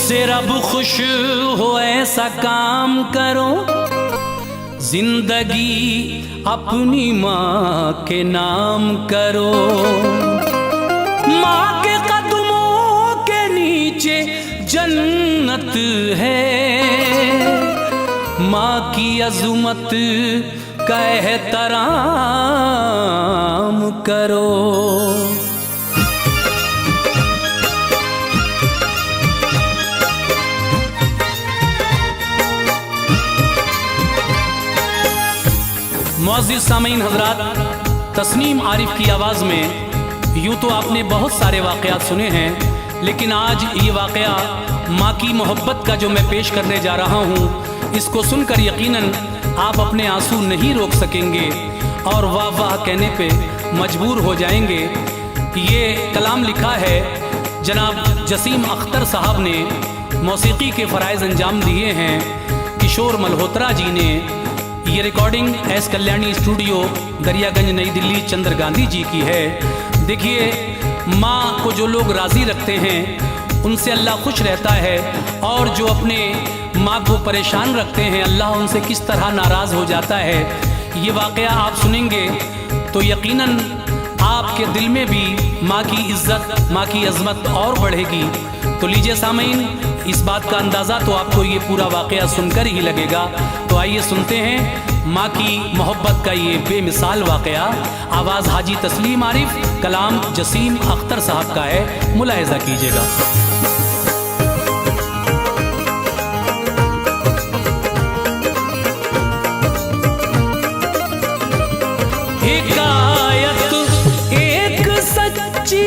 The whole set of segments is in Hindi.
जिससे रब खुश हो ऐसा काम करो, जिंदगी अपनी माँ के नाम करो। माँ के कदमों के नीचे जन्नत है, माँ की अज़मत का एहतराम करो। मुअज़्ज़िज़ सामीन हज़रात, तस्नीम आरिफ की आवाज़ में यूँ तो आपने बहुत सारे वाक़यात सुने हैं, लेकिन आज ये वाक़या माँ की मोहब्बत का जो मैं पेश करने जा रहा हूँ, इसको सुनकर यकीनन आप अपने आंसू नहीं रोक सकेंगे और वाह वाह कहने पे मजबूर हो जाएंगे। ये कलाम लिखा है जनाब जसीम अख्तर साहब ने, मौसीकी के फ़राइज़ अंजाम दिए हैं किशोर मल्होत्रा जी ने। ये recording S Kalyani studio Daryaganj नई दिल्ली चंद्र गांधी जी की है। देखिए, माँ को जो लोग राज़ी रखते हैं उनसे अल्लाह खुश रहता है, और जो अपने माँ को परेशान रखते हैं अल्लाह उनसे किस तरह नाराज़ हो जाता है। ये वाक़या आप सुनेंगे तो यकीनन आपके दिल में भी माँ की इज़्ज़त, माँ की अज़मत और बढ़ेगी। तो लीजिए सामीन, इस बात का अंदाज़ा तो आपको ये पूरा वाक़या सुनकर ही लगेगा। तो आइए सुनते हैं माँ की मोहब्बत का ये बेमिसाल वाक़या। आवाज़ हाजी तस्लीम आरिफ, कलाम जसीम अख्तर साहब का है, मुलाहिज़ा कीजिएगा। हिकायत एक सच्ची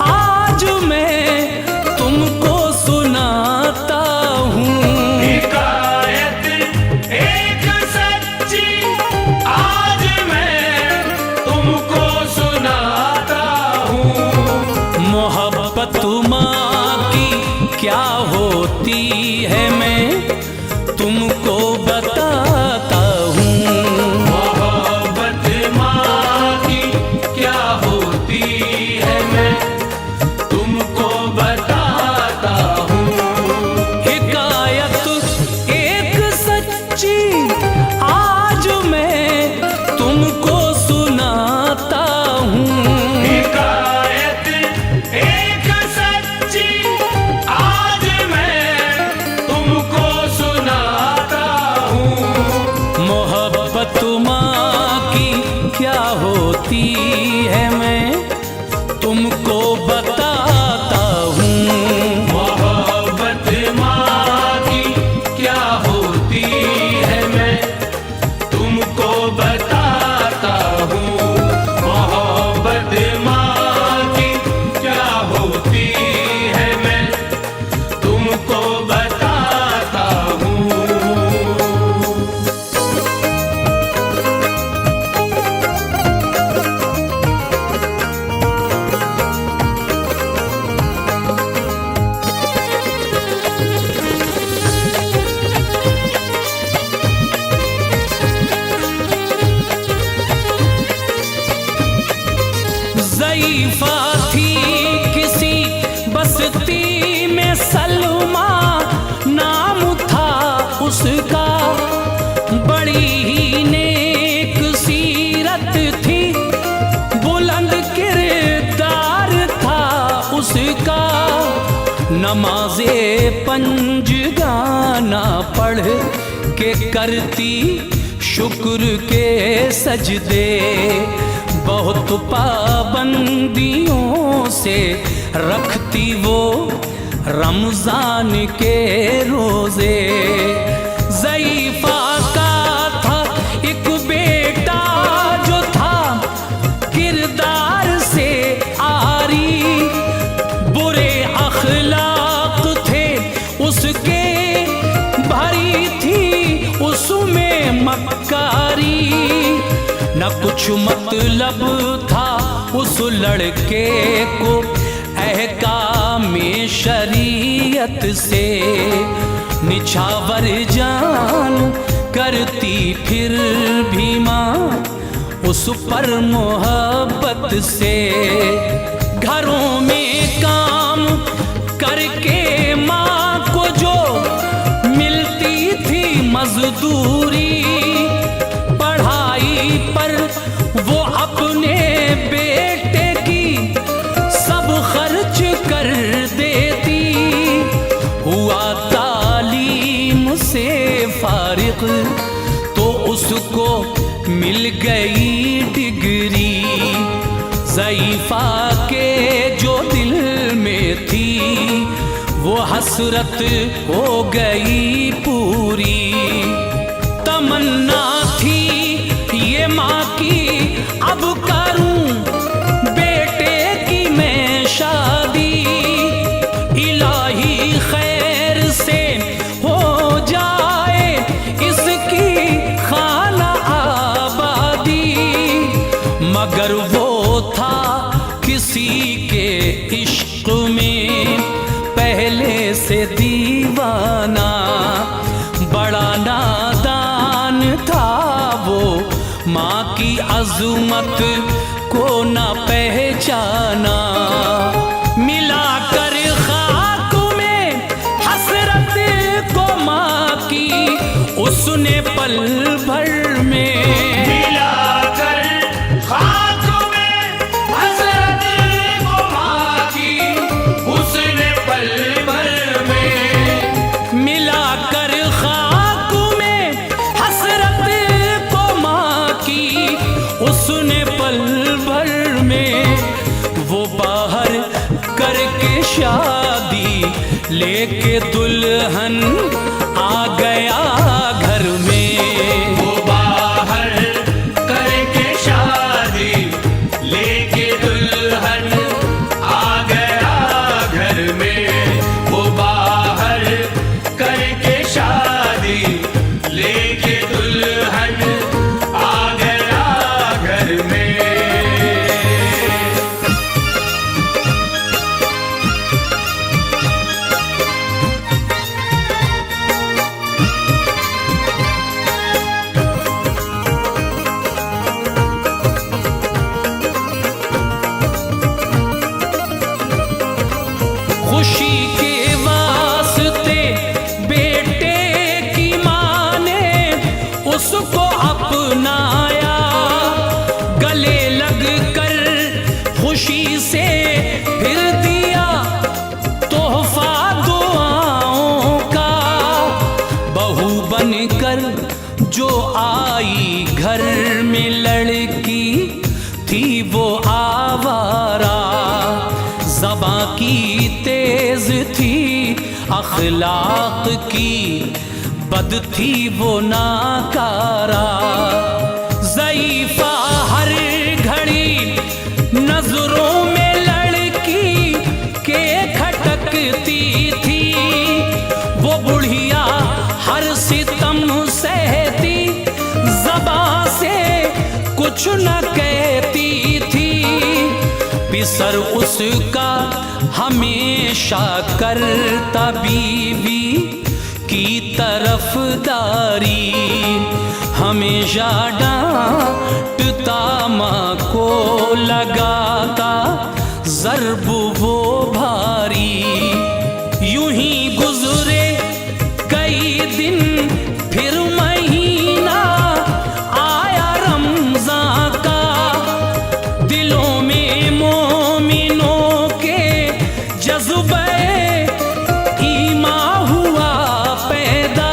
आज मैं तुमको सुनाता हूँ, हिकायत एक सच्ची आज मैं तुमको सुनाता हूँ। मोहब्बत माँ की क्या होती है मैं तुमको बताता हूँ। मोहब्बत माँ की क्या होती है मैं तुमको बताता हूँ। हिकायत एक सच्ची आज मैं तुमको सुनाता हूँ। हिकायत एक सच्ची आज मैं तुमको सुनाता हूँ। मोहब्बत माँ की क्या होती है मैं तुमको बताता हूँ। मोहब्बत माँ की क्या होती है मैं तुमको बताता हूँ। मोहब्बत माँ की क्या होती है मैं तुमको बताता हूँ। ज़ईफ़ा थी किसी बस्ती में सलमा नाम था उसका, बड़ी ही नेक सीरत थी, बुलंद किरदार था उसका। नमाज़े पंजगाना पढ़ के करती शुक्र के सजदे, बहुत पाबंदियों से रखती वो रमजान के रोजे। ज़ईफ़ा का था एक बेटा जो था किरदार से आरी, बुरे अखलाक थे उसके, भरी थी उसमें मक्कारी। न कुछ मतलब था उस लड़के को अहकामे शरीयत से, निछावर जान करती फिर भी माँ उस पर मोहब्बत से। घरों में काम करके माँ मजदूरी, पढ़ाई पर वो अपने बेटे की सब खर्च कर देती। हुआ तालीम से फारिग तो उसको मिल गई डिग्री। ज़ईफ़ा के जो दिल में थी वो हसरत हो गई पूरी। तमन्ना थी ये माँ की अब करूं बेटे की मैं शादी, इलाही खैर से हो जाए इसकी खाना आबादी। मगर वो था किसी के इश्क में पहले से दीवाना, बड़ा नादान था वो, माँ की अज़मत को न पहचाना। मिलाकर खाक में हसरत को माँ की उसने पल भर में, मिलाकर खाक में हसरत को माँ की उसने पल भर में, मिलाकर खाक में हसरत को माँ की उसने पल भर में। वो बाहर करके शादी लेके दुल्हन आ गया घर में। वो बाहर करके शादी लेके दुल्हन आ गया घर में। वो बाहर करके शादी लेके दुल्हन आ गया घर में। खुशी के वास्ते बेटे की माँ ने उसको अपनाया, गले लग कर खुशी से फिर दिया तोहफा दुआओं का। बहू बनकर जो आई घर में लड़की थी वो आवारा, ज़बां की तेज थी अखलाक की बद थी वो नाकारा। ज़ईफ़ा हर घड़ी नजरों में लड़की के खटकती थी। वो बुढ़िया हर सितम सहती, ज़बां से कुछ न कहती थी। पिसर उसका हमेशा करता बीवी की तरफदारी, हमेशा डांटता माँ को लगाता ज़र्ब वो भारी। यूं ही गुजरे कई दिन फिर महीना आया रमज़ान का, दिलों में मोमिनों के जज्बे ईमान हुआ पैदा।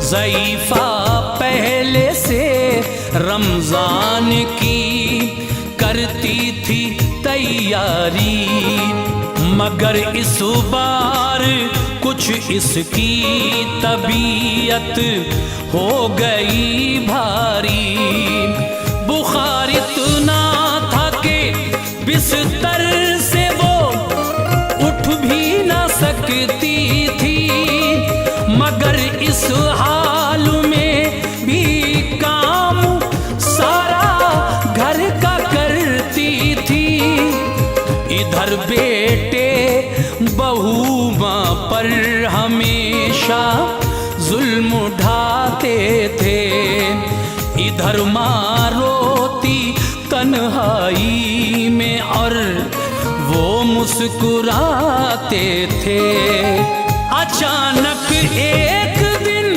ज़ईफ़ा पहले से रमज़ान की करती थी तैयारी, मगर इस बार कुछ इसकी तबीयत हो गई भारी। बुखार इतना था कि बिस्तर से वो उठ भी न सकती थी, मगर इस हाल में भी काम सारा घर का करती थी। इधर बेटे बहू माँ पर हमेशा जुल्म उठाते थे, इधर माँ रोती तन्हाई में और वो मुस्कुराते थे। अचानक एक दिन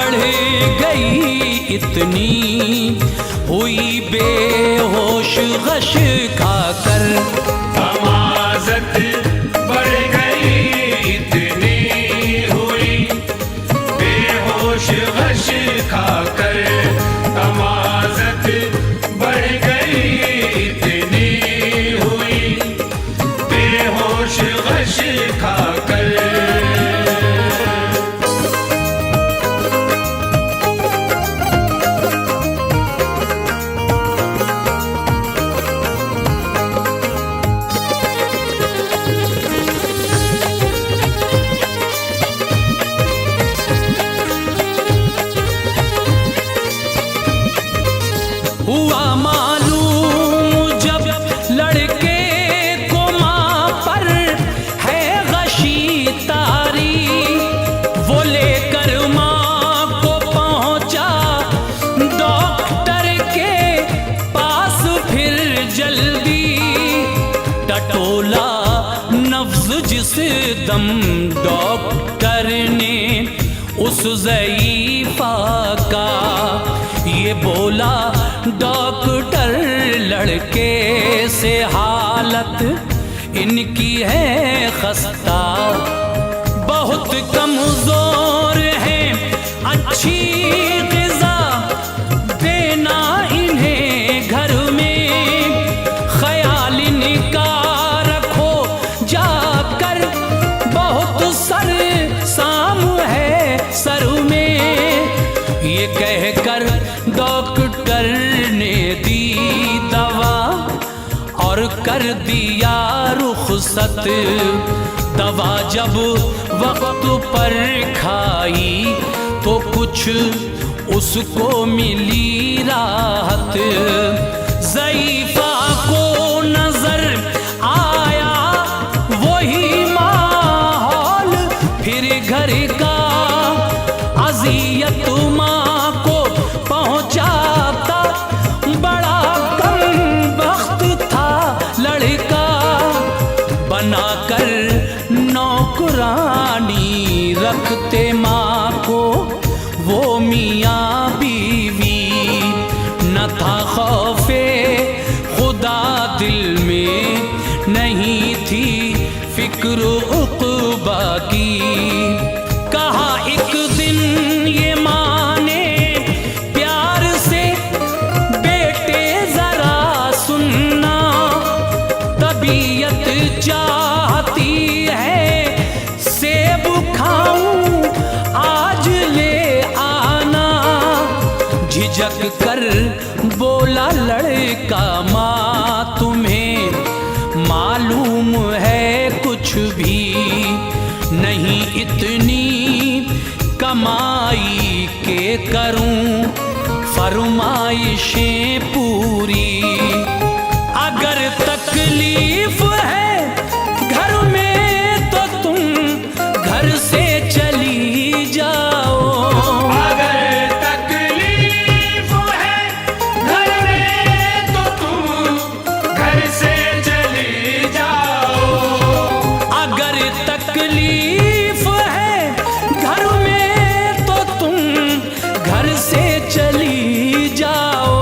बढ़ गई इतनी, हुई बेहोश गश खाकर। तमाज़त बढ़ गई इतनी, हुई बेहोश गश खाकर। तमाज़त बढ़ गई इतनी, हुई बेहोश गश खाकर। हुआ मालूम जब लड़के को माँ पर है गशी तारी, वो लेकर माँ को पहुँचा डॉक्टर के पास फिर जल्दी। टटोला नफ्ज जिस दम डॉक्टर ने उस ज़ईफ़ा का, ये बोला डॉक्टर लड़के से हालत इनकी है खस्ता, बहुत कमज़ोर है, अच्छी ग़िज़ा देना इन्हें घर में, ख़याल इनका रखो जाकर, बहुत सर साम है सर में। ये कहकर डॉक्टर ने दी दवा और कर दिया रुखसत। दवा जब वक्त पर खाई तो कुछ उसको मिली राहत। ज़ईफ़ा को नजर आया वही माहौल फिर घर का, अज़ियत माँ को पहुँचाता, बड़ा कम वक्त था लड़का, बनाकर नौकरानी रखते माँ को वो मियाँ बीवी। न था खौफे खुदा दिल में, नहीं थी फिक्र उक़बा की। कहा एक दिन ये माँ ने प्यार से, बेटे जरा सुनना, तबीयत चाहती है सेब खाऊं आज ले आना। झिझक कर बोला लड़का, माँ तुम्हें मालूम है कुछ भी नहीं, इतनी कमाई के करूं फरमाइशें पूरी। अगर तकलीफ है घर में तो तुम घर से चली जाओ। अगर तकलीफ है घर में तो तुम घर से चली जाओ। अगर तकलीफ है घर में तो तुम घर से चली जाओ।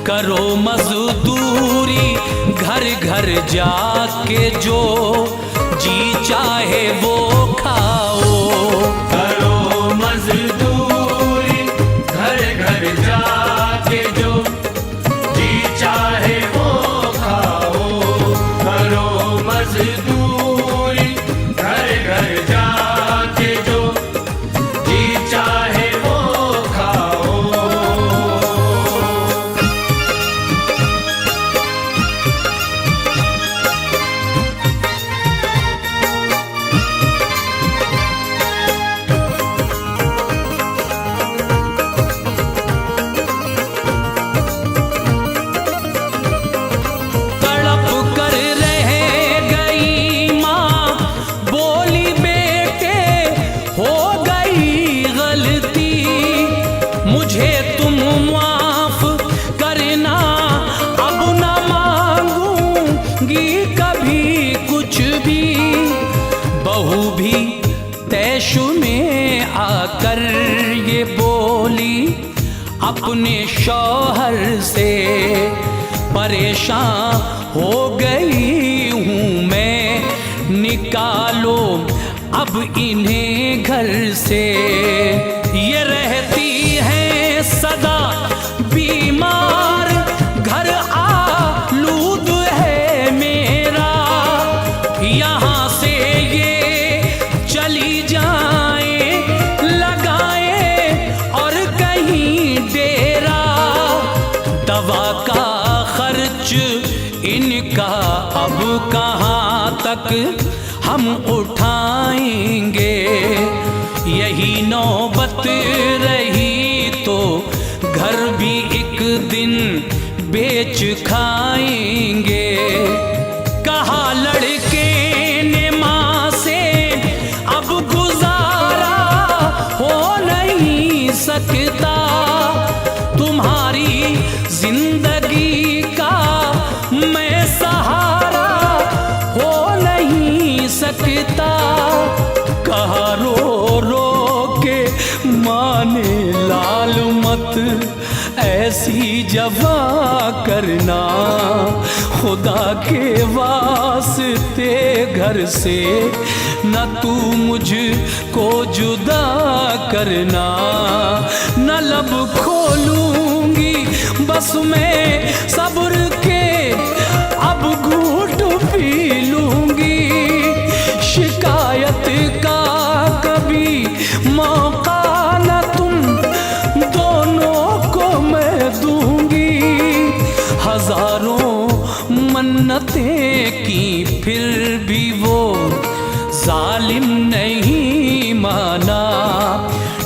करो मजदूरी घर घर जाके, जो जी चाहे वो खाओ। करो मजदूरी घर घर जाके, जो जी चाहे वो खाओ। करो मजदूरी घर घर जाके, जो जी चाहे वो खाओ। ये बोली अपने शौहर से, परेशान हो गई हूँ मैं, निकालो अब इन्हें घर से। ये रहती हैं सदा बीमार, घर आलूद है मेरा, यहाँ से ये चली जाएं, लगाएं और कहीं डेरा। दवा का खर्च इनका अब कहाँ तक हम उठाएंगे, यही नौबत रही तो घर भी एक दिन बेच खाएंगे। कहा लड़के ने माँ से अब गुजारा हो नहीं सकता, तुम्हारी जिंदगी का मैं सहारा हो नहीं सकता। कहा रो रो के माने लाल मत ऐसी जवा करना, खुदा के वास्ते घर से न तू मुझको जुदा करना। न लब खोलूंगी बस मैं सब्र के अब घूंट पी लूंगी, शिकायत का कभी मौका न तुम दोनों को मैं दूंगी। हजारों मन्नतें की फिर भी वो जालिम नहीं माना,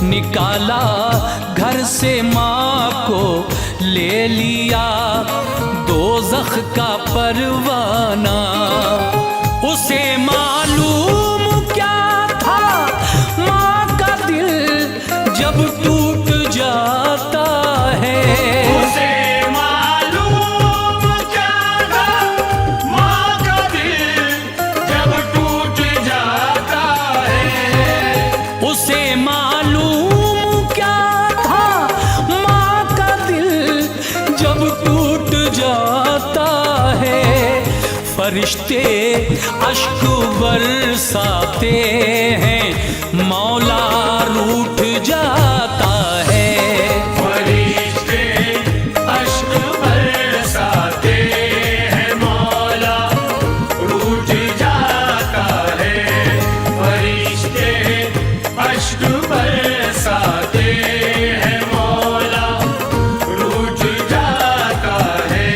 निकाला घर से माँ को ले लिया दोज़ख का परवाना। उसे मालूम क्या था माँ का दिल जब टूट जाता है, उसे मालूम क्या था माँ का दिल जब टूट जाता है। उसे मालूम क्या था माँ का दिल जब टूट जाता है। फरिश्ते अश्क बरसाते हैं मौला रूठ जाता है। फरिश्ते अश्क बरसाते हैं मौला रूठ जाता है। फरिश्ते अश्क बरसाते हैं मौला रूठ जाता है।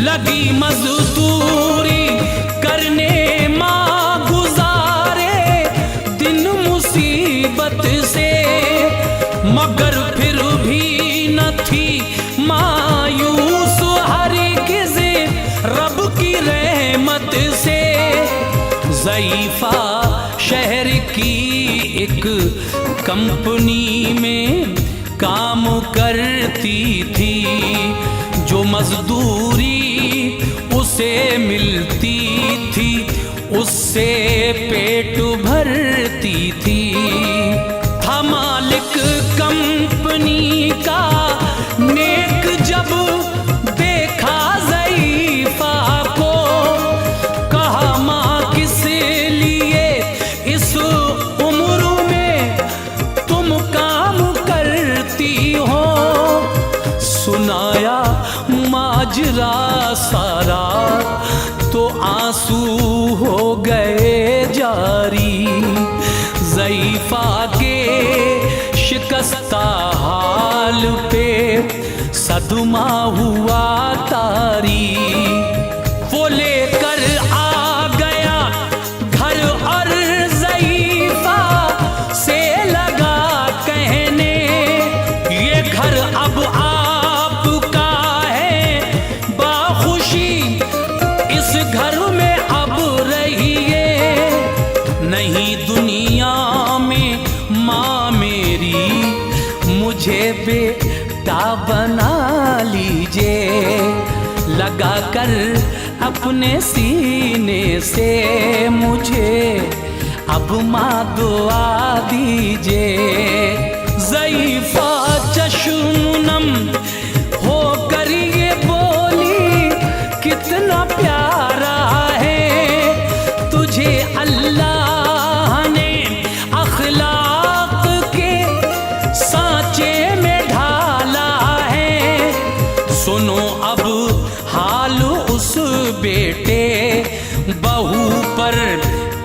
लगी मजदूरी करने माँ गुजारे दिन मुसीबत से, मगर फिर भी न थी मायूस हरगिज़ रब की रहमत से। ज़ईफ़ा शहर की एक कंपनी में काम करती थी, जो मजदूरी उसे मिलती थी उससे पेट भरती थी। था मालिक कंपनी का नेक जब देखा ज़ईफ़ा को, कहा माँ किस लिए इस उम्र में तुम काम करती हो। सुनाया माजरा सारा तो आंसू हो गए जारी। ज़ईफ़ा के शिकस्ता हाल पे सदमा हुआ तारी। वो लेकर आ गया घर और ज़ईफ़ा से लगा कहने, ये घर अब आपका है बाखुशी, इस घर में अब कर अपने सीने से मुझे अब माँ दुआ दीजिए। ज़ईफ़ा चश्म-नम होकर ये बोली कितना प्यारा है तुझे अल्लाह ने अखलाक के सांचे में ढाला है। सुनो अब हाल उस बेटे बहू पर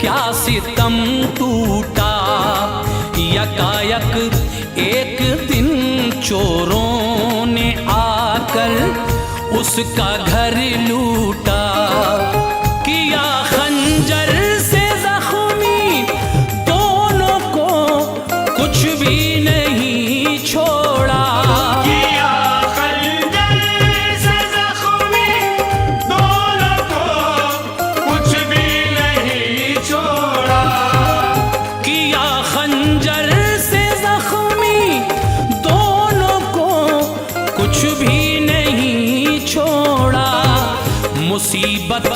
क्या सितम टूटा। यकायक एक दिन चोरों ने आकर उसका घर लूटा। किया खंजर से जख्मी दोनों को कुछ भी नहीं छोड़ा। किया खंजर से जख्मी दोनों को कुछ भी नहीं छोड़ा। किया खंजर से जख्मी दोनों को कुछ भी नहीं छोड़ा। मुसीबत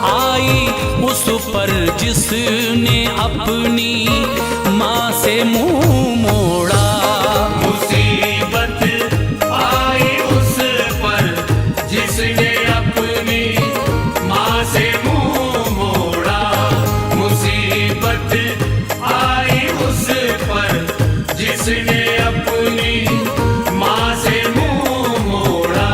आई उस पर जिसने अपनी माँ से मुंह मोड़ा। मुसीबत आई उस पर जिसने अपनी माँ से मुंह मोड़ा। मुसीबत आई उस पर जिसने अपनी माँ से मुंह मोड़ा।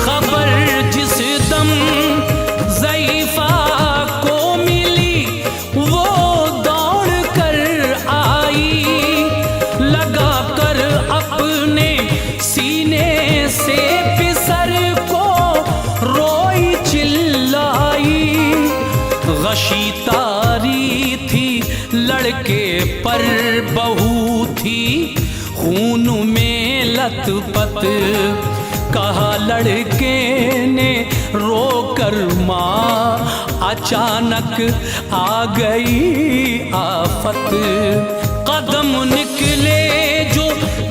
खबर जिस दम ज़ईफ़ा को मिली वो दौड़ कर आई। लगा कर अपने सीने से पिसर को रोई चिल्लाई। गशी तारी थी लड़के पर बहू थी खून में लथपथ। कहा लड़के ने रोकर माँ अचानक आ गई आफत। कदम निकले जो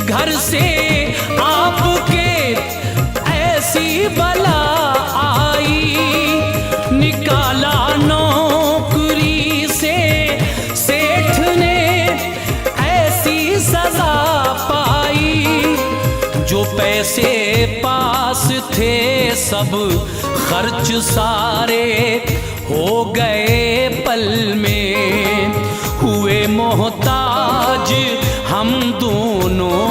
घर से आपके ऐसी बला आई। निकाला नौकरी से सेठ ने ऐसी सजा पाई। जो पैसे पास थे सब खर्च सारे हो गए पल में। हुए मोहताज हम दोनों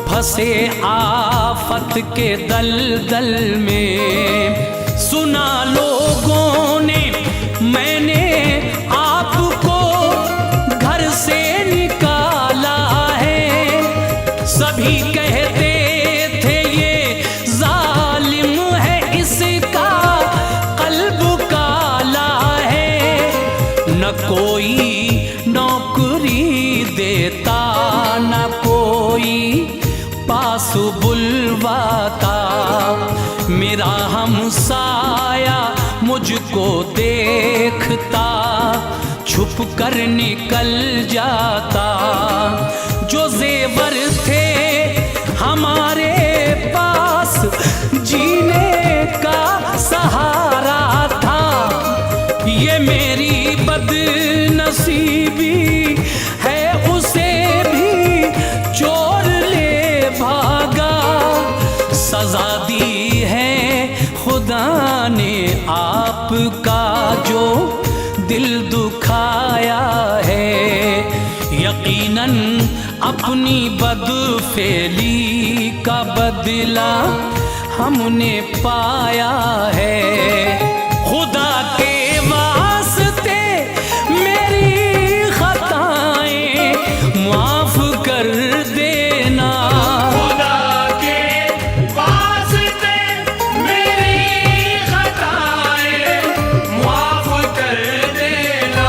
फंसे आफत के दलदल में। सुना लोगों ने मैंने आपको घर से निकाला है। सभी कहते थे ये जालिम है इसका कल्ब काला है। न कोई नौकरी देता न कोई पास बुलवाता। मेरा हमसाया मुझको देखता छुप कर निकल जाता। जो जेवर थे हमारे पास जीने का सहारा था। ये मेरी बदनसीबी है उसे भी चोर ले भागा। सजा दी है खुदा ने आपका जो दिल दुखाया है। यकीनन अपनी बदफेली का बदला हमने पाया है। खुदा के वास्ते मेरी खताएं माफ कर देना। खुदा के वास्ते मेरी खताएं माफ कर देना।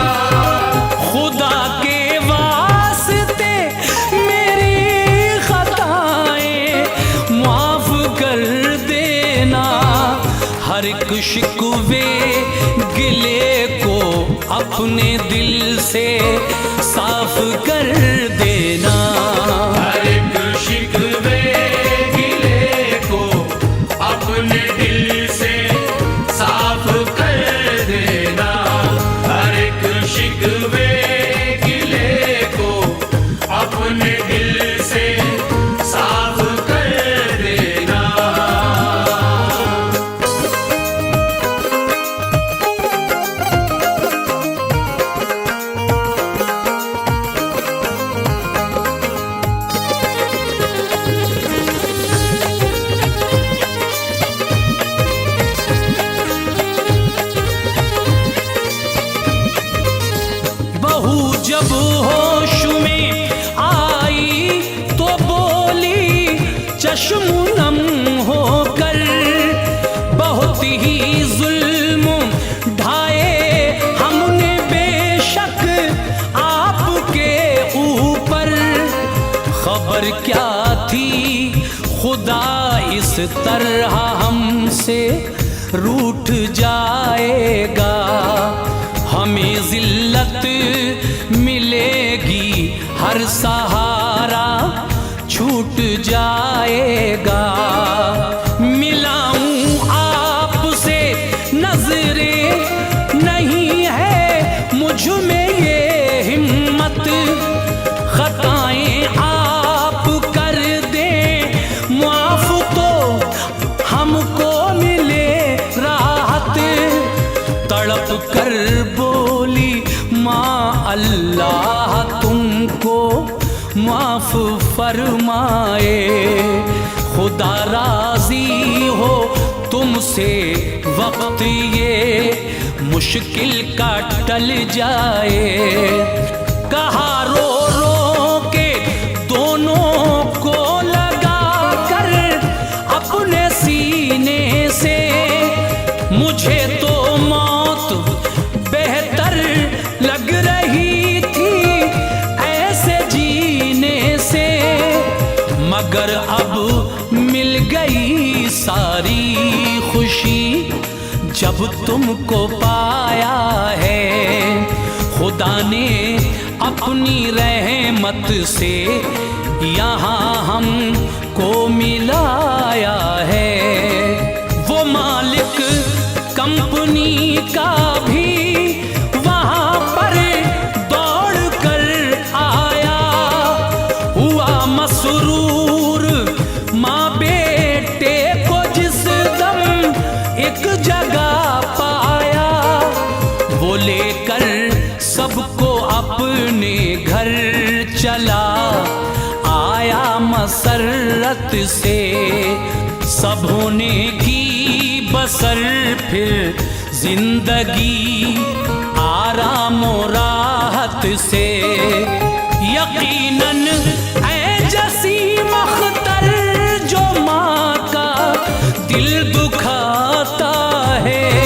खुदा के वास्ते मेरी खताएं हर एक शिकवे गिले को अपने दिल से साफ कर देना। हर एक शिकवे गिले को अपने दिल से साफ कर देना। हर एक शिकवे गिले को अपने दिल से साफ कर देना। बहू जब होश में आई तो बोली चश्म नम होकर, बहुत ही जुल्म ढाए हमने बेशक आपके ऊपर। खबर क्या थी खुदा इस तरह हमसे रूठ जाएगा। हमें जिल्लत मिलेगी, हर सहारा छूट जाएगा। मिलाऊं आपसे नजरें, नहीं है मुझ में ये हिम्मत। खताएं आप कर दें माफ तो हमको मिले राहत। तड़प कर बोली माँ अल्लाह तुमको माफ फरमाए। खुदा राजी हो तुमसे वक्त ये मुश्किल का टल जाए। कहा रो रो के दोनों को लगा कर अपने सीने से, मुझे तो मौत बेहतर लग रही थी ऐसे जीने से। मगर अब मिल गई सारी खुशी जब तुमको पाया है। खुदा ने अपनी रहमत से यहाँ हमको मिलाया है। वो मालिक कंपनी का भी वहाँ पर दौड़ कर आया। हुआ मसरूर माँ बेटे को जिस दम एक जगह पाया। वो लेकर सबको अपने घर चला आया मसरत से। सबों ने की बसर फिर जिंदगी आराम और राहत से। यकीनन ऐ जसीम अख्तर जो माँ का दिल दुखाता है।